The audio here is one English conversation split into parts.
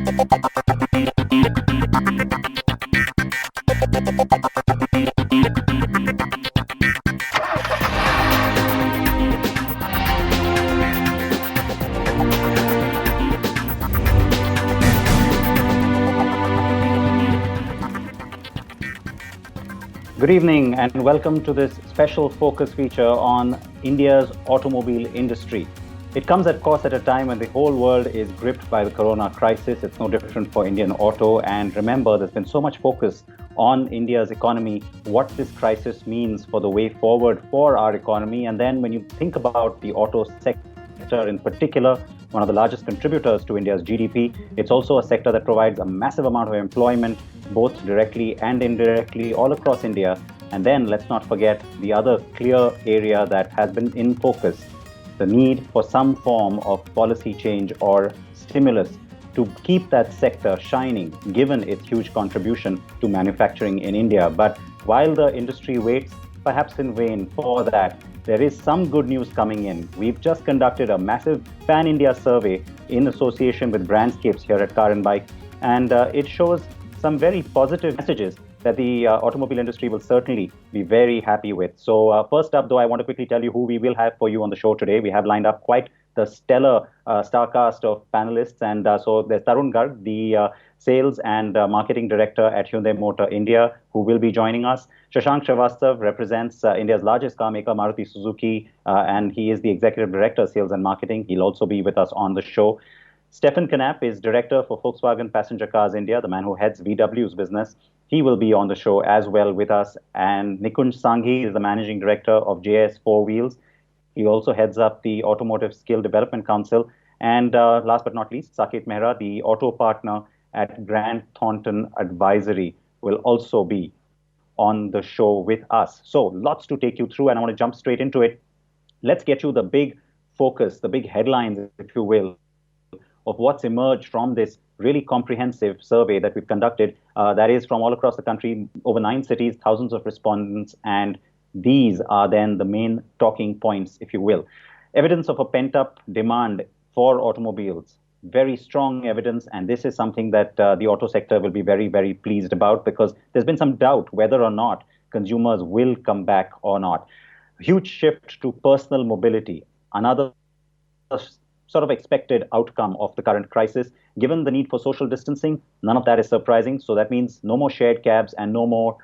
Good evening and welcome to this special focus feature on India's automobile industry. It comes, of course, at a time when the whole world is gripped by the corona crisis. It's no different for Indian auto. And remember, there's been so much focus on India's economy, what this crisis means for the way forward for our economy. And then when you think about the auto sector in particular, one of the largest contributors to India's GDP, it's also a sector that provides a massive amount of employment, both directly and indirectly, all across India. And then let's not forget the other clear area that has been in focus, the need for some form of policy change or stimulus to keep that sector shining, given its huge contribution to manufacturing in India. But while the industry waits, perhaps in vain, for that, there is some good news coming in. We've just conducted a massive pan-India survey in association with Brandscapes here at Car and Bike, and it shows some very positive messages that the automobile industry will certainly be very happy with. So first up, though, I want to quickly tell you who we will have for you on the show today. We have lined up quite the stellar star cast of panelists. And so there's Tarun Garg, the Sales and Marketing Director at Hyundai Motor India, who will be joining us. Shashank Srivastav represents India's largest car maker, Maruti Suzuki, and he is the Executive Director, Sales and Marketing. He'll also be with us on the show. Stefan Knapp is Director for Volkswagen Passenger Cars India, the man who heads VW's business. He will be on the show as well with us. And Nikunj Sanghi is the Managing Director of JS Four Wheels. He also heads up the Automotive Skill Development Council. And last but not least, Saket Mehra, the auto partner at Grant Thornton Advisory, will also be on the show with us. So lots to take you through, and I want to jump straight into it. Let's get you the big focus, the big headlines, if you will, of what's emerged from this really comprehensive survey that we've conducted. That is from all across the country, over 9 cities, thousands of respondents, and these are then the main talking points, if you will. Evidence of a pent-up demand for automobiles, very strong evidence, and this is something that the auto sector will be very, very pleased about, because there's been some doubt whether or not consumers will come back or not. Huge shift to personal mobility, another sort of expected outcome of the current crisis. Given the need for social distancing, none of that is surprising. So that means no more shared cabs and no more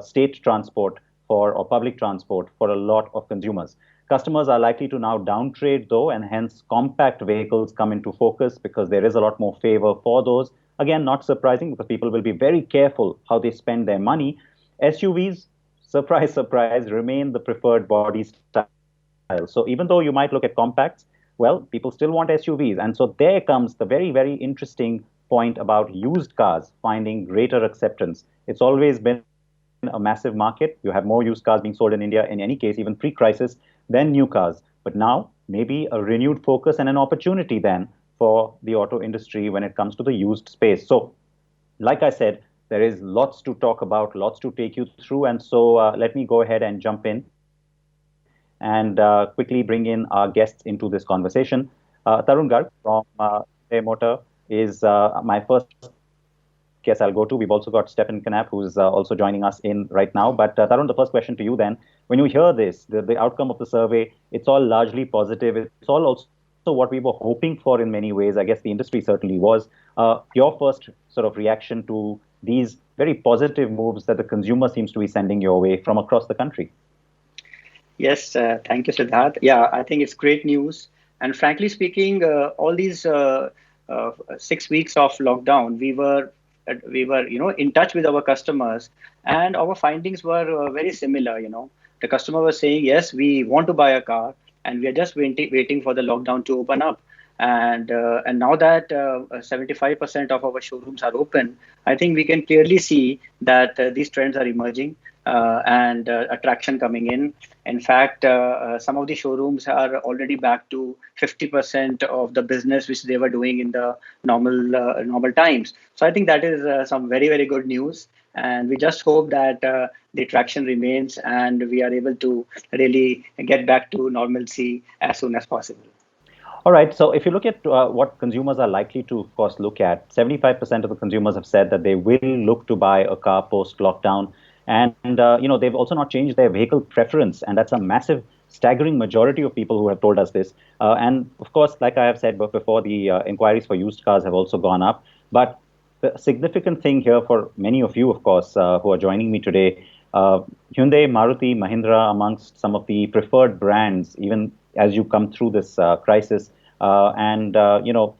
state transport or public transport for a lot of consumers. Customers are likely to now downtrade, though, and hence compact vehicles come into focus because there is a lot more favor for those. Again, not surprising, because people will be very careful how they spend their money. SUVs, surprise, surprise, remain the preferred body style. So even though you might look at compacts, well, people still want SUVs. And so there comes the very, very interesting point about used cars finding greater acceptance. It's always been a massive market. You have more used cars being sold in India in any case, even pre-crisis, than new cars. But now, maybe a renewed focus and an opportunity then for the auto industry when it comes to the used space. So, like I said, there is lots to talk about, lots to take you through. And so let me go ahead and jump in and quickly bring in our guests into this conversation. Tarun Garg from Hyundai Motor is my first guest I'll go to. We've also got Stefan Knapp, who's also joining us in right now. But Tarun, the first question to you then. When you hear this, the outcome of the survey, it's all largely positive. It's all also what we were hoping for in many ways. I guess the industry certainly was. Your first sort of reaction to these very positive moves that the consumer seems to be sending your way from across the country? Yes, thank you, Siddharth. Yeah, I think it's great news. And frankly speaking, all these 6 weeks of lockdown, we were in touch with our customers, and our findings were very similar. The customer was saying, yes, we want to buy a car, and we are just waiting for the lockdown to open up. And now that 75% of our showrooms are open, I think we can clearly see that these trends are emerging and attraction coming in. In fact, some of the showrooms are already back to 50% of the business which they were doing in the normal times. So I think that is some very, very good news. And we just hope that the traction remains and we are able to really get back to normalcy as soon as possible. All right. So if you look at what consumers are likely to, of course, look at, 75% of the consumers have said that they will look to buy a car post lockdown. And, they've also not changed their vehicle preference. And that's a massive, staggering majority of people who have told us this. And of course, like I have said before, the inquiries for used cars have also gone up. But the significant thing here for many of you, of course, who are joining me today, Hyundai, Maruti, Mahindra, amongst some of the preferred brands, even as you come through this crisis. Tarun,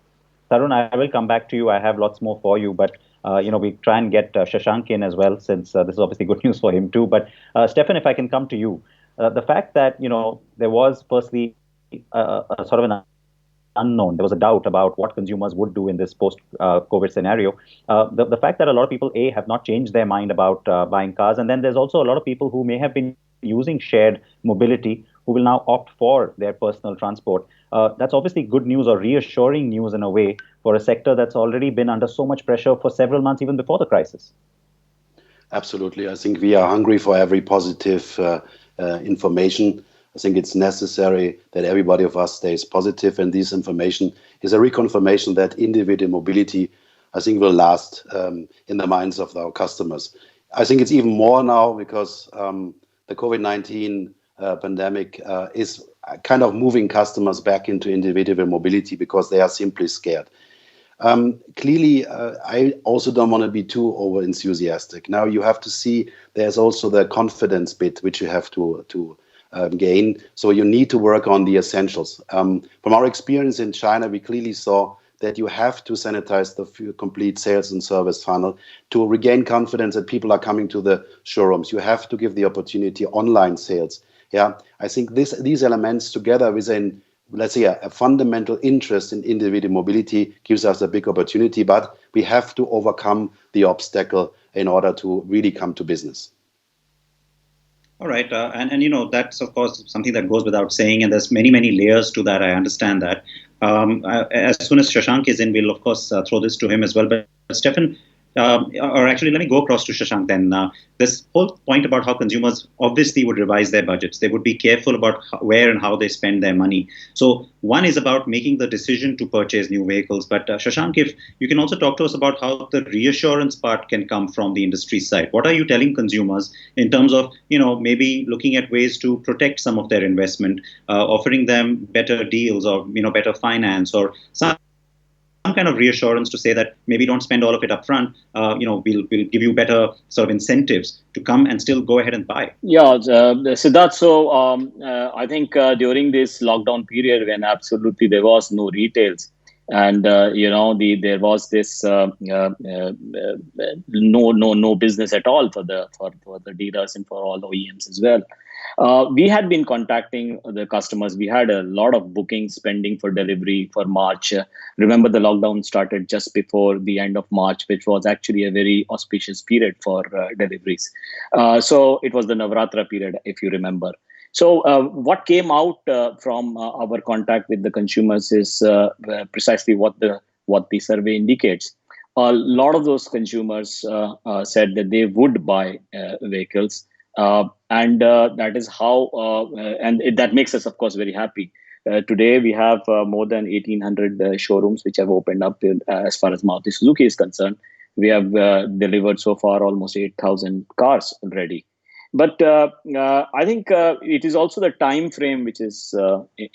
I will come back to you. I have lots more for you, but we try and get Shashank in as well, since this is obviously good news for him too. But Stefan, if I can come to you, the fact that there was firstly a sort of an unknown. There was a doubt about what consumers would do in this post-COVID scenario. The fact that a lot of people, A, have not changed their mind about buying cars, and then there's also a lot of people who may have been using shared mobility who will now opt for their personal transport. That's obviously good news or reassuring news in a way for a sector that's already been under so much pressure for several months, even before the crisis. Absolutely. I think we are hungry for every positive information. I think it's necessary that everybody of us stays positive, and this information is a reconfirmation that individual mobility, I think, will last in the minds of our customers. I think it's even more now because the COVID-19 pandemic is kind of moving customers back into individual mobility because they are simply scared. Clearly, I also don't want to be too over enthusiastic. Now you have to see there's also the confidence bit which you have to gain. So you need to work on the essentials. From our experience in China, we clearly saw that you have to sanitize the complete sales and service funnel to regain confidence that people are coming to the showrooms. You have to give the opportunity online sales. Yeah, I think these elements together with let's say a fundamental interest in individual mobility gives us a big opportunity, but we have to overcome the obstacle in order to really come to business. All right, and that's of course something that goes without saying, and there's many layers to that. I understand that. As soon as Shashank is in, we'll of course throw this to him as well. But Stefan, or actually, let me go across to Shashank then. This whole point about how consumers obviously would revise their budgets. They would be careful about where and how they spend their money. So one is about making the decision to purchase new vehicles. But Shashank, if you can also talk to us about how the reassurance part can come from the industry side. What are you telling consumers in terms of, maybe looking at ways to protect some of their investment, offering them better deals or, better finance or some kind of reassurance to say that maybe don't spend all of it up front. We'll give you better sort of incentives to come and still go ahead and buy. Yeah, Siddharth. So I think during this lockdown period, when absolutely there was no retails, and there was this no business at all for the dealers and for all OEMs as well. We had been contacting the customers. We had a lot of bookings pending for delivery for March. Remember, the lockdown started just before the end of March, which was actually a very auspicious period for deliveries. So it was the Navratra period, if you remember. So what came out from our contact with the consumers is precisely what the survey indicates. A lot of those consumers said that they would buy vehicles. And that is how, that makes us, of course, very happy. Today, we have more than 1,800 showrooms which have opened up as far as Maruti Suzuki is concerned. We have delivered so far almost 8,000 cars already. But I think it is also the time frame which is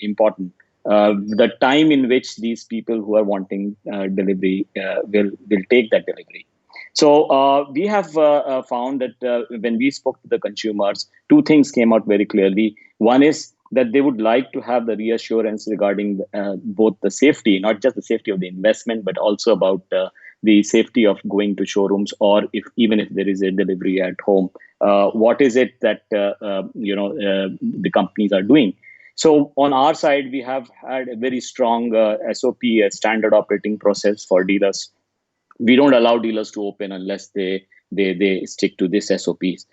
important. The time in which these people who are wanting delivery will take that delivery. So we have found that when we spoke to the consumers, two things came out very clearly. One is that they would like to have the reassurance regarding both the safety, not just the safety of the investment, but also about the safety of going to showrooms, or even if there is a delivery at home. What is it that the companies are doing? So on our side, we have had a very strong SOP, a standard operating process for dealers. We don't allow dealers to open unless they stick to this SOPs,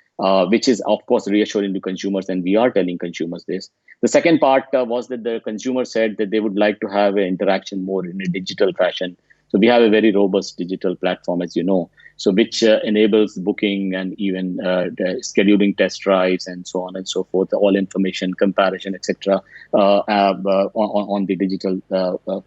which is, of course, reassuring to consumers, and we are telling consumers this. The second part was that the consumer said that they would like to have an interaction more in a digital fashion. So we have a very robust digital platform, as you know. So which enables booking and even scheduling test drives and so on and so forth, all information, comparison, etc. On the digital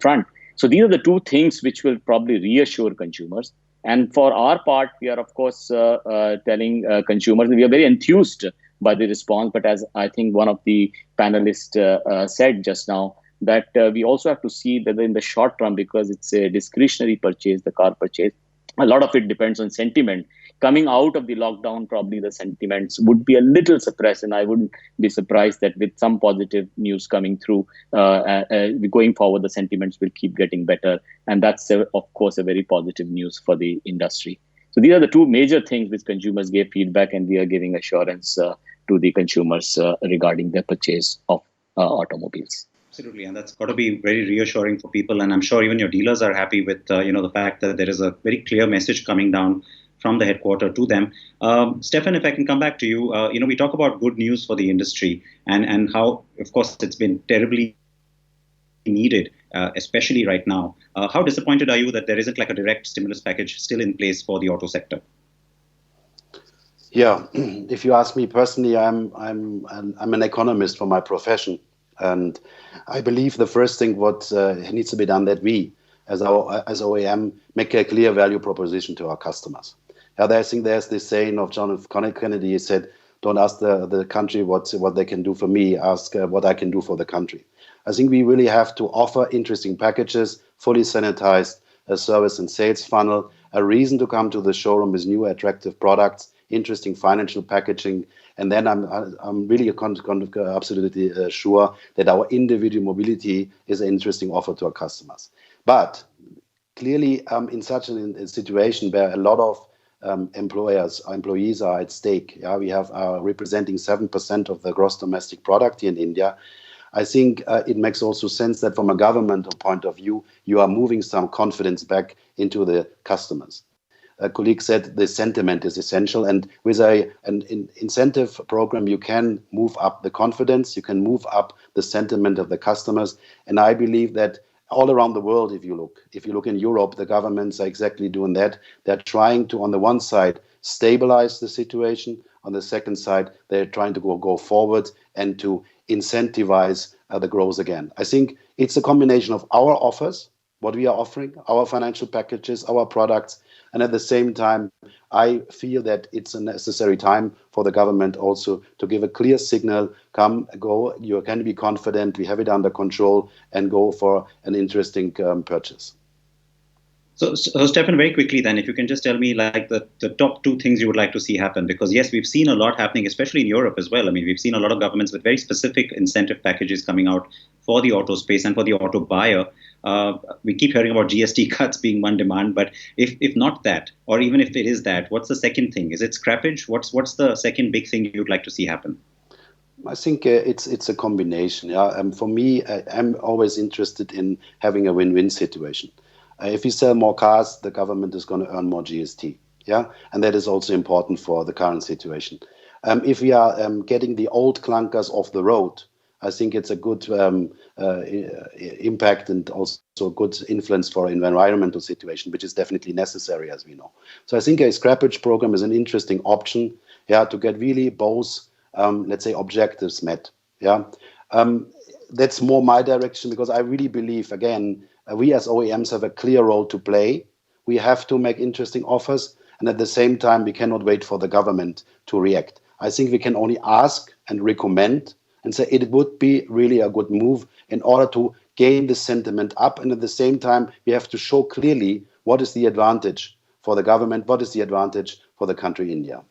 front. So these are the two things which will probably reassure consumers. And for our part, we are, of course, telling consumers, we are very enthused by the response. But as I think one of the panelists said just now, that we also have to see that in the short term, because it's a discretionary purchase, the car purchase, a lot of it depends on sentiment. Coming out of the lockdown, probably the sentiments would be a little suppressed, and I wouldn't be surprised that with some positive news coming through, going forward, the sentiments will keep getting better. And that's, of course, a very positive news for the industry. So these are the two major things which consumers gave feedback, and we are giving assurance to the consumers regarding their purchase of automobiles. Absolutely, and that's got to be very reassuring for people. And I'm sure even your dealers are happy with the fact that there is a very clear message coming down from the headquarters to them. Stefan, if I can come back to you, we talk about good news for the industry and how, of course, it's been terribly needed, especially right now. How disappointed are you that there isn't like a direct stimulus package still in place for the auto sector? Yeah, if you ask me personally, I'm an economist for my profession, and I believe the first thing what needs to be done, that we as OEM make a clear value proposition to our customers. I think there's this saying of John F. Kennedy. He said, "Don't ask the country what they can do for me. Ask what I can do for the country." I think we really have to offer interesting packages, fully sanitized service and sales funnel, a reason to come to the showroom with new attractive products, interesting financial packaging, and then I'm really absolutely sure that our individual mobility is an interesting offer to our customers. But clearly, in such a situation where a lot of employees are at stake, we have representing 7% of the gross domestic product here in India. I think it makes also sense that from a governmental point of view, you are moving some confidence back into the customers. A colleague said the sentiment is essential, and with an incentive program, you can move up the confidence, you can move up the sentiment of the customers. And I believe that all around the world, if you look in Europe, the governments are exactly doing that. They're trying to, on the one side, stabilize the situation. On the second side, they're trying to go forward and to incentivize the growth again. I think it's a combination of our offers, what we are offering, our financial packages, our products, and at the same time, I feel that it's a necessary time for the government also to give a clear signal, come, go, you can be confident, we have it under control, and go for an interesting purchase. So Stefan, very quickly then, if you can just tell me like the top two things you would like to see happen, because yes, we've seen a lot happening, especially in Europe as well. I mean, we've seen a lot of governments with very specific incentive packages coming out for the auto space and for the auto buyer. We keep hearing about GST cuts being one demand, but if not that, or even if it is that, what's the second thing? Is it scrappage? What's the second big thing you'd like to see happen? I think it's a combination. For me, I'm always interested in having a win-win situation. If we sell more cars, the government is going to earn more GST. And that is also important for the current situation. If we are getting the old clunkers off the road, I think it's a good impact and also a good influence for an environmental situation, which is definitely necessary, as we know. So I think a scrappage program is an interesting option, to get really both, let's say, objectives met. That's more my direction, because I really believe, again, we as OEMs have a clear role to play. We have to make interesting offers, and at the same time, we cannot wait for the government to react. I think we can only ask and recommend and say it would be really a good move in order to gain the sentiment up. And at the same time, we have to show clearly what is the advantage for the government, what is the advantage for the country India.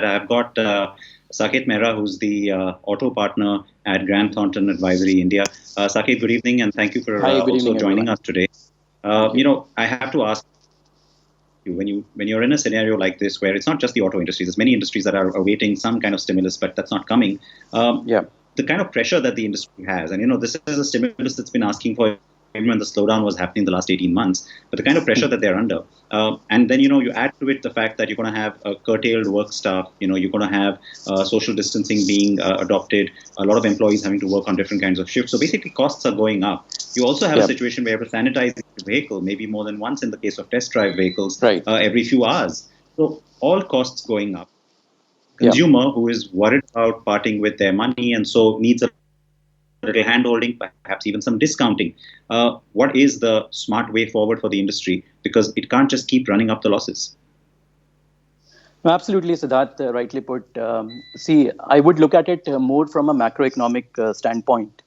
I've got Saket Mehra, who's the auto partner at Grant Thornton Advisory India. Saket, good evening, and thank you for also joining us today. I have to ask you, when you're in a scenario like this, where it's not just the auto industry, there's many industries that are awaiting some kind of stimulus, but that's not coming. The kind of pressure that the industry has, and this is a stimulus that's been asking for even when the slowdown was happening the last 18 months, but the kind of pressure that they're under. And then, you add to it the fact that you're going to have a curtailed work staff, you're going to have social distancing being adopted, a lot of employees having to work on different kinds of shifts. So basically costs are going up. You also have a situation where you have to sanitize the vehicle, maybe more than once in the case of test drive vehicles, every few hours. So all costs going up. Consumer who is worried about parting with their money and so needs a little hand-holding, perhaps even some discounting. What is the smart way forward for the industry? Because it can't just keep running up the losses. No, absolutely, Siddharth, rightly put. See, I would look at it more from a macroeconomic standpoint.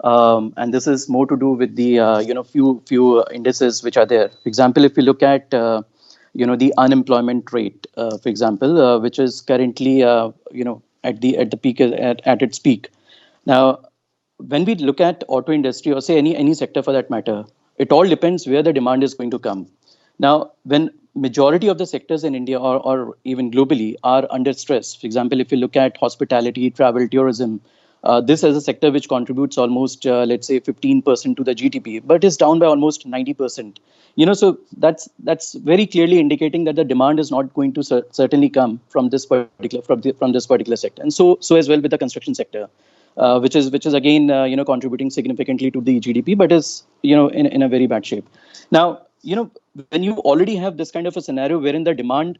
And this is more to do with the, few indices which are there. For example, if you look at, the unemployment rate, for example, which is currently, at the peak, at its peak. Now, when we look at auto industry or say any sector for that matter, it all depends where the demand is going to come. Now, when majority of the sectors in India or even globally are under stress, for example, if you look at hospitality, travel, tourism, this is a sector which contributes almost, let's say, 15% to the GDP, but is down by almost 90%. So that's very clearly indicating that the demand is not going to certainly come from this particular sector, and so as well with the construction sector. Which is again contributing significantly to the GDP, but is in a very bad shape. Now when you already have this kind of a scenario wherein the demand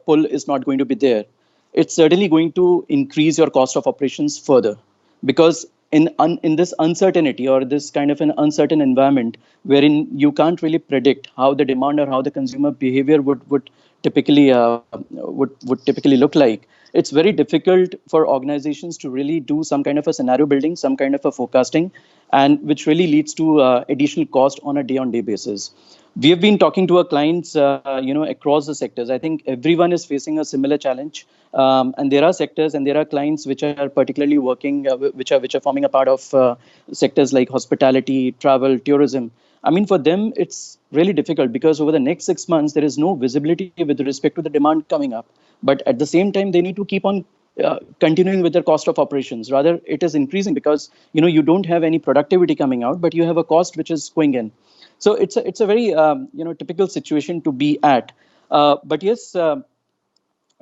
pull is not going to be there, it's certainly going to increase your cost of operations further, because in this uncertainty or this kind of an uncertain environment wherein you can't really predict how the demand or how the consumer behavior would typically look like, it's very difficult for organizations to really do some kind of a scenario building, some kind of a forecasting, and which really leads to additional cost on a day-on-day basis. We have been talking to our clients, across the sectors. I think everyone is facing a similar challenge, and there are sectors and there are clients which are particularly working, which are forming a part of sectors like hospitality, travel, tourism. I mean, for them, it's really difficult because over the next 6 months, there is no visibility with respect to the demand coming up. But at the same time, they need to keep on continuing with their cost of operations. Rather, it is increasing because, you don't have any productivity coming out, but you have a cost which is going in. So it's a very, typical situation to be at. But yes,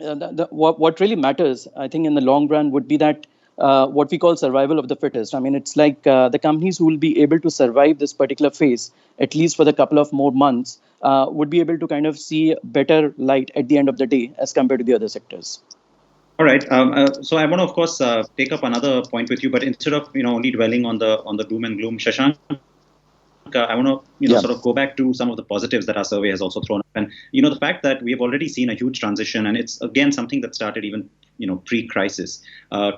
what really matters, I think, in the long run would be that what we call survival of the fittest. I mean, it's like the companies who will be able to survive this particular phase, at least for the couple of more months, would be able to kind of see better light at the end of the day as compared to the other sectors. All right. So I want to, of course, take up another point with you, but instead of only dwelling on the doom and gloom, Shashank, I want to sort of go back to some of the positives that our survey has also thrown up, and the fact that we have already seen a huge transition, and it's again something that started even pre-crisis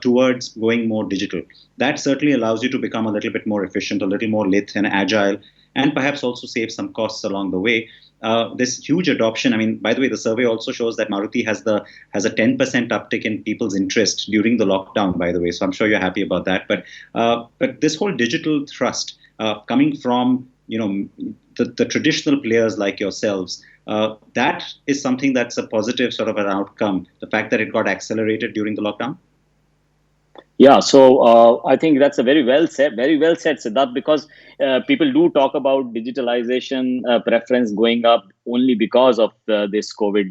towards going more digital. That certainly allows you to become a little bit more efficient, a little more lithe and agile, and perhaps also save some costs along the way. This huge adoption. I mean, by the way, the survey also shows that Maruti has a 10% uptick in people's interest during the lockdown. By the way, so I'm sure you're happy about that. But this whole digital thrust coming from the traditional players like yourselves, that is something that's a positive sort of an outcome. The fact that it got accelerated during the lockdown. Yeah, so I think that's a very well said, Siddharth, because people do talk about digitalization preference going up only because of this COVID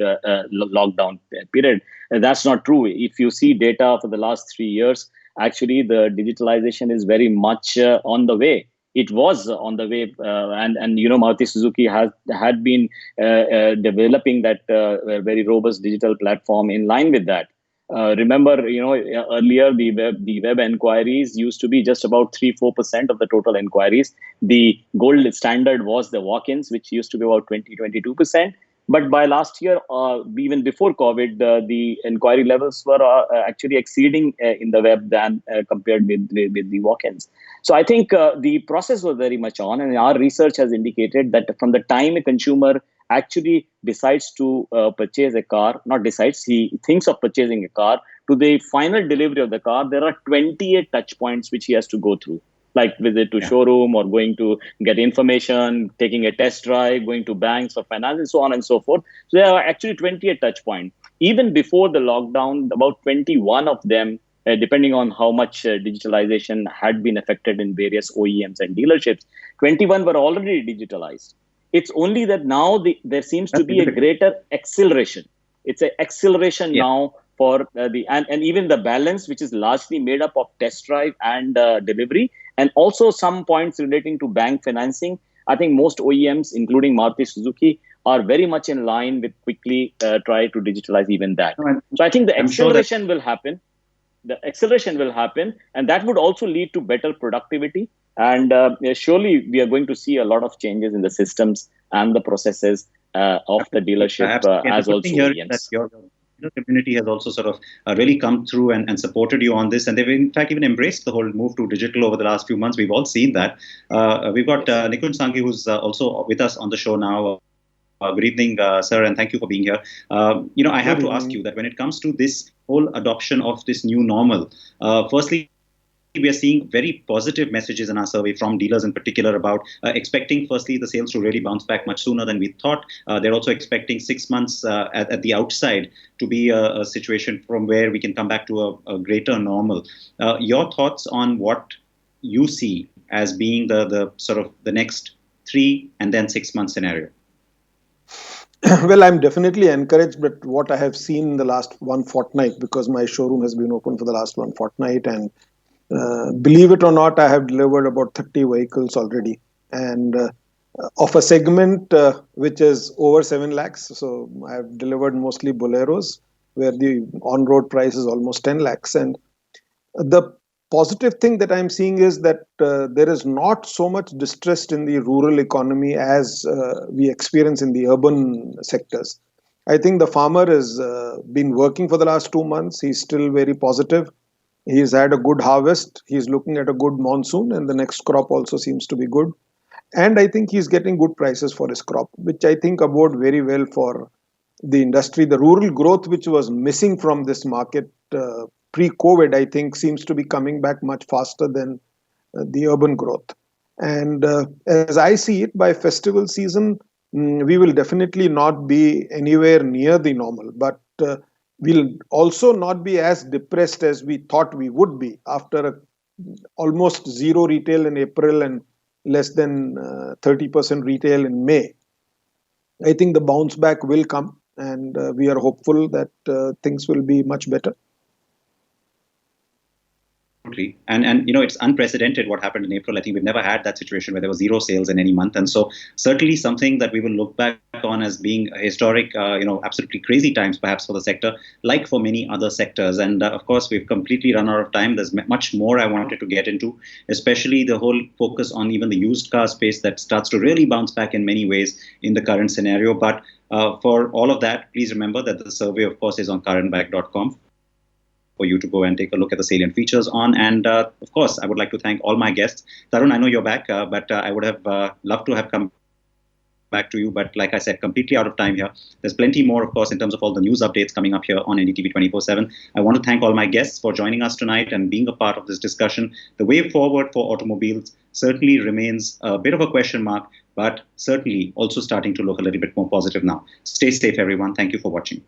lockdown period. That's not true. If you see data for the last 3 years, actually the digitalization is very much on the way. It was on the way, and Maruti Suzuki had been developing that very robust digital platform in line with that. Remember, earlier the web inquiries used to be just about 3-4% of the total inquiries. The gold standard was the walk-ins, which used to be about 20-22%. But by last year, even before COVID, the inquiry levels were actually exceeding in the web than compared with the walk-ins. So I think the process was very much on, and our research has indicated that from the time a consumer actually decides to purchase a car, not decides, he thinks of purchasing a car, to the final delivery of the car, there are 28 touch points which he has to go through, like visit to showroom or going to get information, taking a test drive, going to banks or finance, and so on and so forth. So there are actually 28 touch points. Even before the lockdown, about 21 of them depending on how much digitalization had been affected in various OEMs and dealerships, 21 were already digitalized. It's only that now there seems to be a greater acceleration. It's an acceleration now for and even the balance, which is largely made up of test drive and delivery, and also some points relating to bank financing. I think most OEMs, including Maruti Suzuki, are very much in line with quickly try to digitalize even that. So I think the acceleration will happen. The acceleration will happen, and that would also lead to better productivity. And surely we are going to see a lot of changes in the systems and the processes of the dealership as also OEMs. Your community has also sort of really come through and supported you on this, and they've in fact even embraced the whole move to digital over the last few months. We've all seen that. We've got Nikunj Sanghi, who's also with us on the show now. Good evening, sir, and thank you for being here. I have to ask you that when it comes to this whole adoption of this new normal, firstly, we are seeing very positive messages in our survey from dealers in particular about expecting, firstly, the sales to really bounce back much sooner than we thought. They're also expecting 6 months at the outside to be a situation from where we can come back to a greater normal. Your thoughts on what you see as being the sort of the next 3 and then 6 month scenario? Well, I'm definitely encouraged by what I have seen in the last one fortnight, because my showroom has been open for the last one fortnight, and believe it or not, I have delivered about 30 vehicles already, and of a segment which is over 7 lakhs. So I have delivered mostly Boleros, where the on-road price is almost 10 lakhs. And the positive thing that I'm seeing is that there is not so much distress in the rural economy as we experience in the urban sectors. I think the farmer has been working for the last 2 months. He's still very positive. He's had a good harvest. He's looking at a good monsoon, and the next crop also seems to be good. And I think he's getting good prices for his crop, which I think abode very well for the industry. The rural growth, which was missing from this market pre-COVID, I think seems to be coming back much faster than the urban growth. And as I see it, by festival season, we will definitely not be anywhere near the normal, but we'll also not be as depressed as we thought we would be after almost zero retail in April and less than 30% retail in May. I think the bounce back will come, and we are hopeful that things will be much better. And it's unprecedented what happened in April. I think we've never had that situation where there was zero sales in any month. And so certainly something that we will look back on as being a historic, absolutely crazy times perhaps for the sector, like for many other sectors. And of course, we've completely run out of time. There's much more I wanted to get into, especially the whole focus on even the used car space that starts to really bounce back in many ways in the current scenario. But for all of that, please remember that the survey, of course, is on currentbike.com. for you to go and take a look at the salient features on. And of course, I would like to thank all my guests. Tarun, I know you're back, but I would have loved to have come back to you. But like I said, completely out of time here. There's plenty more, of course, in terms of all the news updates coming up here on NDTV 24/7. I want to thank all my guests for joining us tonight and being a part of this discussion. The way forward for automobiles certainly remains a bit of a question mark, but certainly also starting to look a little bit more positive now. Stay safe, everyone. Thank you for watching.